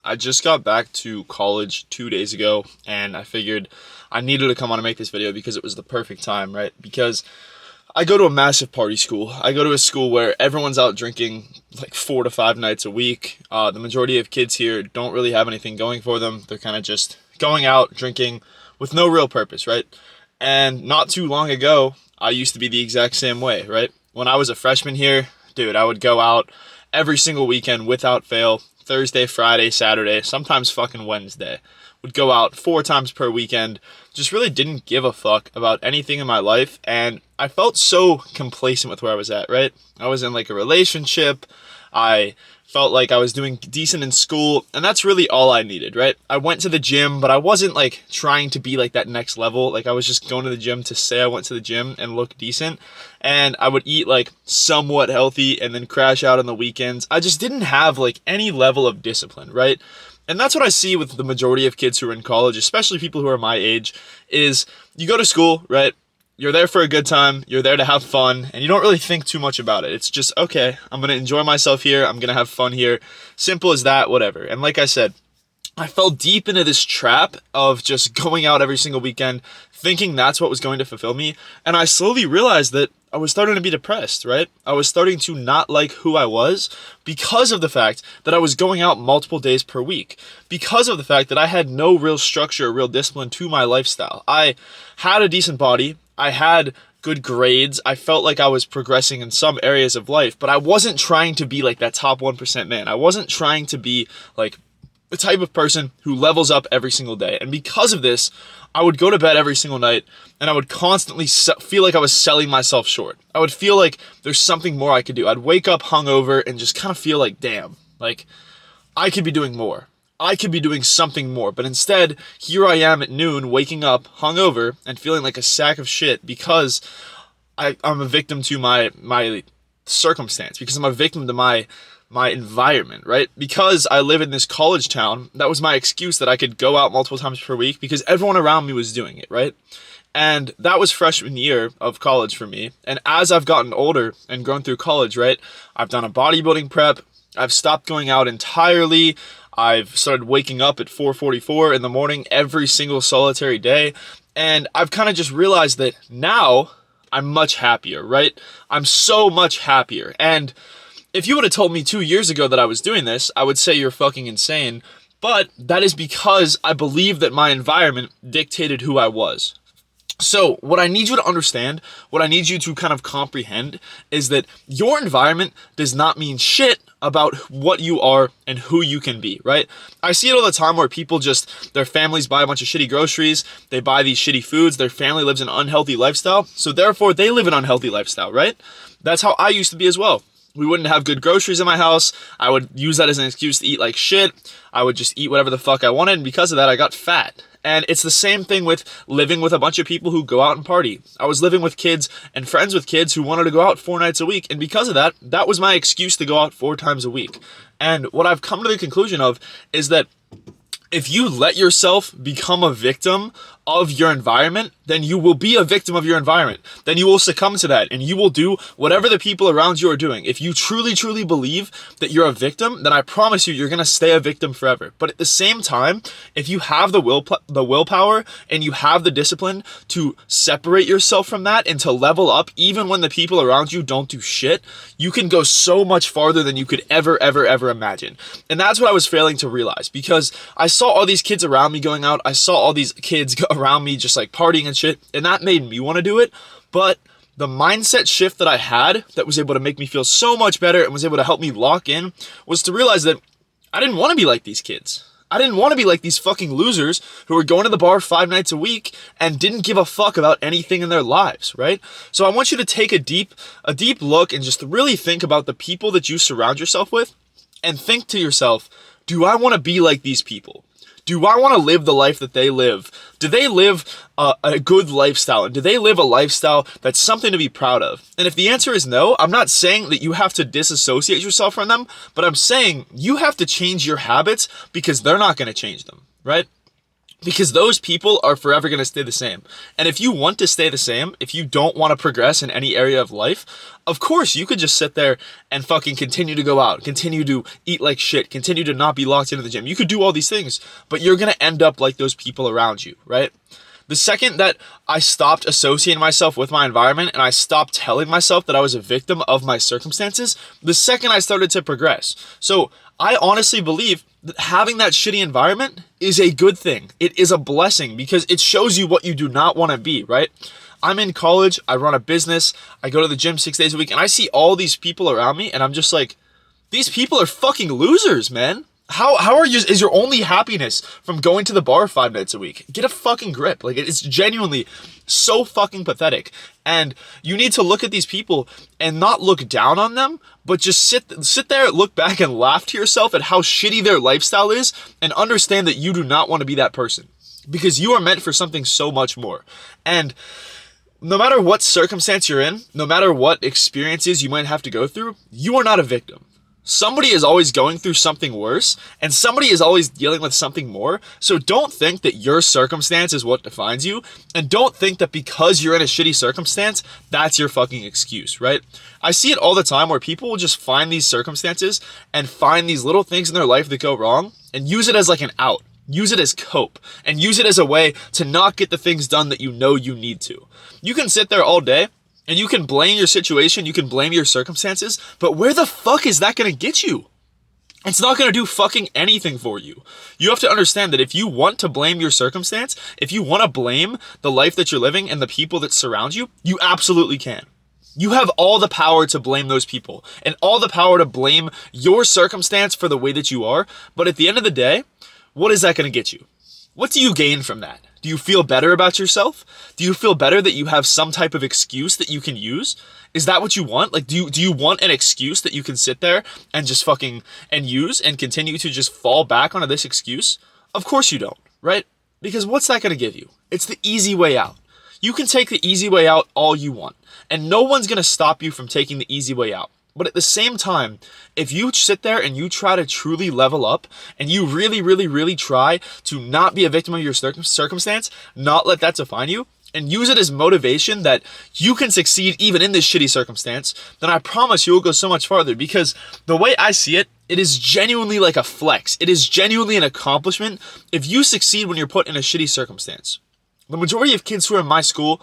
I just got back to college 2 days ago, and I figured I needed to come on and make this video because it was the perfect time, right? Because I go to a massive party school. I go to a school where everyone's out drinking like 4 to 5 nights a week. The majority of kids here don't really have anything going for them. They're kind of just going out drinking with no real purpose, right? And not too long ago, I used to be the exact same way, right? When I was a freshman here, dude, I would go out every single weekend without fail. Thursday, Friday, Saturday, sometimes fucking Wednesday. Would go out 4 times per weekend. Just really didn't give a fuck about anything in my life. And I felt so complacent with where I was at, right? I was in like a relationship. I felt like I was doing decent in school. And that's really all I needed, right? I went to the gym, but I wasn't like trying to be like that next level. Like I was just going to the gym to say I went to the gym and look decent. And I would eat like somewhat healthy and then crash out on the weekends. I just didn't have like any level of discipline, right? And that's what I see with the majority of kids who are in college, especially people who are my age, is you go to school, right? You're there for a good time, you're there to have fun, and you don't really think too much about it. It's just, okay, I'm going to enjoy myself here, I'm going to have fun here. Simple as that, whatever. And like I said, I fell deep into this trap of just going out every single weekend, thinking that's what was going to fulfill me. And I slowly realized that I was starting to be depressed, right? I was starting to not like who I was because of the fact that I was going out multiple days per week, because of the fact that I had no real structure, real discipline to my lifestyle. I had a decent body. I had good grades. I felt like I was progressing in some areas of life, but I wasn't trying to be like that top 1% man. I wasn't trying to be like the type of person who levels up every single day. And because of this, I would go to bed every single night and I would constantly feel like I was selling myself short. I would feel like there's something more I could do. I'd wake up hungover and just kind of feel like, damn, like I could be doing more. I could be doing something more. But instead, here I am at noon, waking up hungover and feeling like a sack of shit because I'm a victim to my circumstance, because I'm a victim to my environment, right? Because I live in this college town, that was my excuse that I could go out multiple times per week because everyone around me was doing it, right? And that was freshman year of college for me. And as I've gotten older and grown through college, right, I've done a bodybuilding prep. I've stopped going out entirely. I've started waking up at 4:44 in the morning every single solitary day. And I've kind of just realized that now I'm much happier, right? I'm so much happier. And if you would have told me 2 years ago that I was doing this, I would say you're fucking insane. But that is because I believe that my environment dictated who I was. So what I need you to understand, what I need you to kind of comprehend is that your environment does not mean shit about what you are and who you can be, right? I see it all the time where people just, their families buy a bunch of shitty groceries, they buy these shitty foods, their family lives an unhealthy lifestyle, so therefore they live an unhealthy lifestyle, right? That's how I used to be as well. We wouldn't have good groceries in my house. I would use that as an excuse to eat like shit. I would just eat whatever the fuck I wanted, and because of that, I got fat. And it's the same thing with living with a bunch of people who go out and party. I was living with kids and friends with kids who wanted to go out 4 nights a week, and because of that, that was my excuse to go out 4 times a week. And what I've come to the conclusion of is that if you let yourself become a victim of your environment, then you will be a victim of your environment. Then you will succumb to that and you will do whatever the people around you are doing. If you truly, truly believe that you're a victim, then I promise you, you're going to stay a victim forever. But at the same time, if you have the willpower and you have the discipline to separate yourself from that and to level up, even when the people around you don't do shit, you can go so much farther than you could ever, ever, ever imagine. And that's what I was failing to realize, because I saw all these kids around me going out. I saw all these kids around me just like partying and shit, and that made me want to do it. But the mindset shift that I had that was able to make me feel so much better and was able to help me lock in was to realize that I didn't want to be like these kids. I didn't want to be like these fucking losers who were going to the bar 5 nights a week and didn't give a fuck about anything in their lives, right? So I want you to take a deep look and just really think about the people that you surround yourself with, and think to yourself, do I want to be like these people? Do I want to live the life that they live? Do they live a good lifestyle? And do they live a lifestyle that's something to be proud of? And if the answer is no, I'm not saying that you have to disassociate yourself from them, but I'm saying you have to change your habits because they're not going to change them, right? Because those people are forever going to stay the same. And if you want to stay the same, if you don't want to progress in any area of life, of course you could just sit there and fucking continue to go out, continue to eat like shit, continue to not be locked into the gym. You could do all these things, but you're going to end up like those people around you, right? The second that I stopped associating myself with my environment and I stopped telling myself that I was a victim of my circumstances, the second I started to progress. So I honestly believe that having that shitty environment is a good thing. It is a blessing because it shows you what you do not want to be, right? I'm in college, I run a business, I go to the gym 6 days a week, and I see all these people around me, and I'm just like, these people are fucking losers, man. How are you, is your only happiness from going to the bar 5 nights a week? Get a fucking grip. Like, it's genuinely so fucking pathetic. And you need to look at these people and not look down on them, but just sit there, look back and laugh to yourself at how shitty their lifestyle is and understand that you do not want to be that person because you are meant for something so much more. And no matter what circumstance you're in, no matter what experiences you might have to go through, you are not a victim. Somebody is always going through something worse, and somebody is always dealing with something more. So don't think that your circumstance is what defines you, and don't think that because you're in a shitty circumstance, that's your fucking excuse, right? I see it all the time where people will just find these circumstances and find these little things in their life that go wrong and use it as like an out. Use it as cope, and use it as a way to not get the things done that you know you need to. You can sit there all day, and you can blame your situation, you can blame your circumstances, but where the fuck is that gonna get you? It's not gonna do fucking anything for you. You have to understand that if you want to blame your circumstance, if you wanna blame the life that you're living and the people that surround you, you absolutely can. You have all the power to blame those people and all the power to blame your circumstance for the way that you are, but at the end of the day, what is that gonna get you? What do you gain from that? Do you feel better about yourself? Do you feel better that you have some type of excuse that you can use? Is that what you want? Like, do you want an excuse that you can sit there and just fucking and use and continue to just fall back onto this excuse? Of course you don't, right? Because what's that gonna give you? It's the easy way out. You can take the easy way out all you want, and no one's gonna stop you from taking the easy way out. But at the same time, if you sit there and you try to truly level up and you really try to not be a victim of your circumstance, not let that define you, and use it as motivation that you can succeed even in this shitty circumstance, then I promise you will go so much farther. Because the way I see it, it is genuinely like a flex. It is genuinely an accomplishment if you succeed when you're put in a shitty circumstance. The majority of kids who are in my school,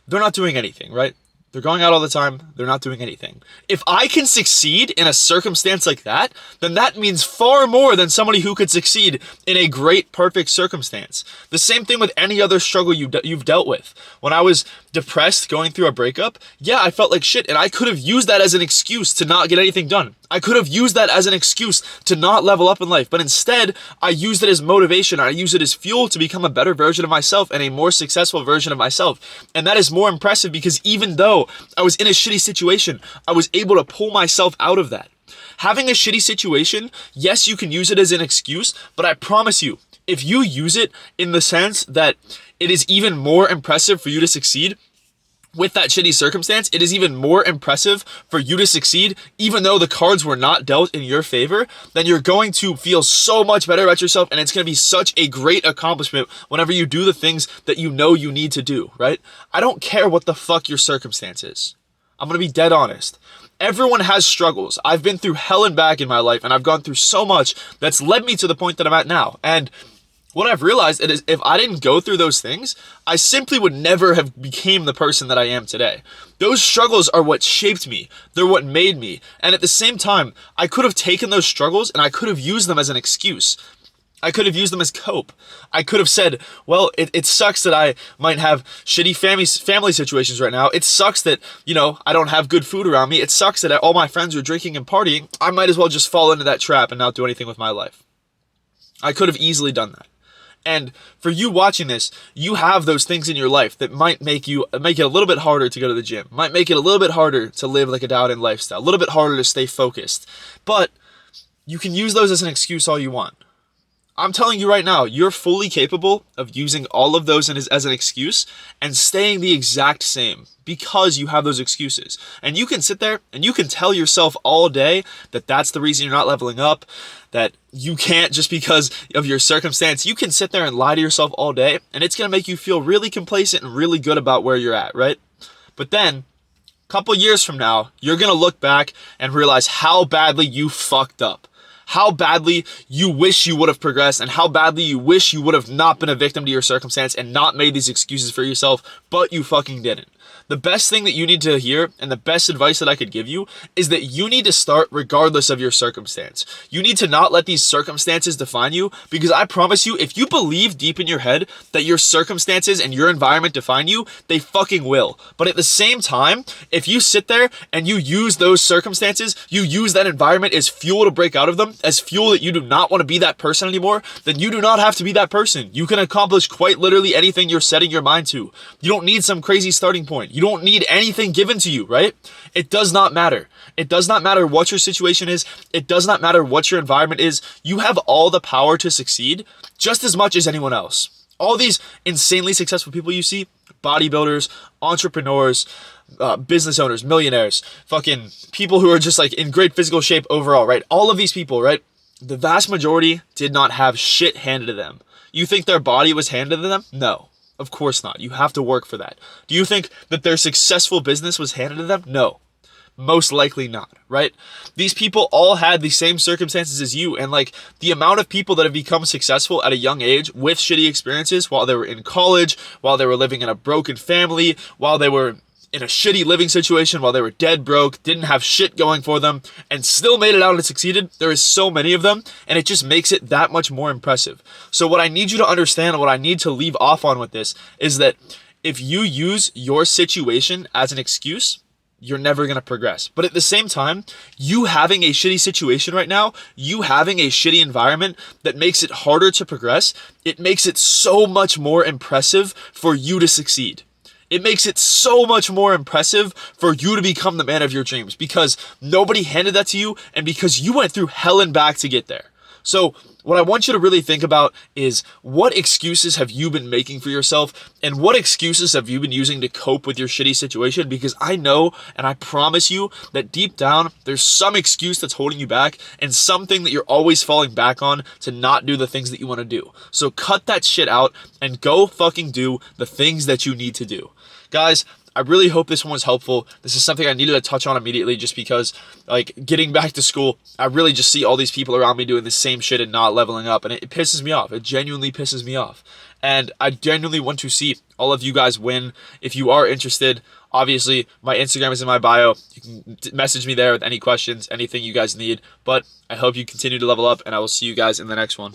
they're not doing anything, right? They're going out all the time. They're not doing anything. If I can succeed in a circumstance like that, then that means far more than somebody who could succeed in a great, perfect circumstance. The same thing with any other struggle you've dealt with. When I was depressed going through a breakup, yeah, I felt like shit, and I could have used that as an excuse to not get anything done. I could have used that as an excuse to not level up in life, but instead, I used it as motivation. I used it as fuel to become a better version of myself and a more successful version of myself. And that is more impressive because even though I was in a shitty situation, I was able to pull myself out of that. Having a shitty situation, yes, you can use it as an excuse, but I promise you, if you use it in the sense that it is even more impressive for you to succeed, with that shitty circumstance, it is even more impressive for you to succeed, even though the cards were not dealt in your favor, then you're going to feel so much better about yourself, and it's going to be such a great accomplishment whenever you do the things that you know you need to do, right? I don't care what the fuck your circumstance is. I'm going to be dead honest. Everyone has struggles. I've been through hell and back in my life, and I've gone through so much that's led me to the point that I'm at now. And what I've realized is if I didn't go through those things, I simply would never have became the person that I am today. Those struggles are what shaped me. They're what made me. And at the same time, I could have taken those struggles and I could have used them as an excuse. I could have used them as cope. I could have said, well, it sucks that I might have shitty family situations right now. It sucks that, I don't have good food around me. It sucks that all my friends are drinking and partying. I might as well just fall into that trap and not do anything with my life. I could have easily done that. And for you watching this, you have those things in your life that might make it a little bit harder to go to the gym, might make it a little bit harder to live like a dialed-in lifestyle, a little bit harder to stay focused. But you can use those as an excuse all you want. I'm telling you right now, you're fully capable of using all of those as an excuse and staying the exact same because you have those excuses. And you can sit there and you can tell yourself all day that that's the reason you're not leveling up, that you can't just because of your circumstance. You can sit there and lie to yourself all day, and it's going to make you feel really complacent and really good about where you're at, right? But then, a couple years from now, you're going to look back and realize how badly you fucked up. How badly you wish you would have progressed, and how badly you wish you would have not been a victim to your circumstance and not made these excuses for yourself, but you fucking didn't. The best thing that you need to hear, and the best advice that I could give you, is that you need to start regardless of your circumstance. You need to not let these circumstances define you, because I promise you, if you believe deep in your head that your circumstances and your environment define you, they fucking will. But at the same time, if you sit there and you use those circumstances, you use that environment as fuel to break out of them, as fuel that you do not want to be that person anymore, then you do not have to be that person. You can accomplish quite literally anything you're setting your mind to. You don't need some crazy starting point. You don't need anything given to you, right? It does not matter. It does not matter what your situation is. It does not matter what your environment is. You have all the power to succeed just as much as anyone else. All these insanely successful people you see, bodybuilders, entrepreneurs, business owners, millionaires, fucking people who are just like in great physical shape overall, right? All of these people, right? The vast majority did not have shit handed to them. You think their body was handed to them? No. Of course not. You have to work for that. Do you think that their successful business was handed to them? No. Most likely not, right? These people all had the same circumstances as you, and like the amount of people that have become successful at a young age with shitty experiences while they were in college, while they were living in a broken family, while they were in a shitty living situation, while they were dead broke, didn't have shit going for them, and still made it out and succeeded. There is so many of them, and it just makes it that much more impressive. So what I need you to understand, and what I need to leave off on with this, is that if you use your situation as an excuse, you're never going to progress. But at the same time, you having a shitty situation right now, you having a shitty environment that makes it harder to progress, it makes it so much more impressive for you to succeed. It makes it so much more impressive for you to become the man of your dreams, because nobody handed that to you and because you went through hell and back to get there. So what I want you to really think about is, what excuses have you been making for yourself, and what excuses have you been using to cope with your shitty situation? Because I know, and I promise you, that deep down, there's some excuse that's holding you back and something that you're always falling back on to not do the things that you want to do. So cut that shit out and go fucking do the things that you need to do. Guys, I really hope this one was helpful. This is something I needed to touch on immediately, just because, like, getting back to school, I really just see all these people around me doing the same shit and not leveling up, and it pisses me off. It genuinely pisses me off. And I genuinely want to see all of you guys win. If you are interested, obviously, my Instagram is in my bio. You can message me there with any questions, anything you guys need. But I hope you continue to level up, and I will see you guys in the next one.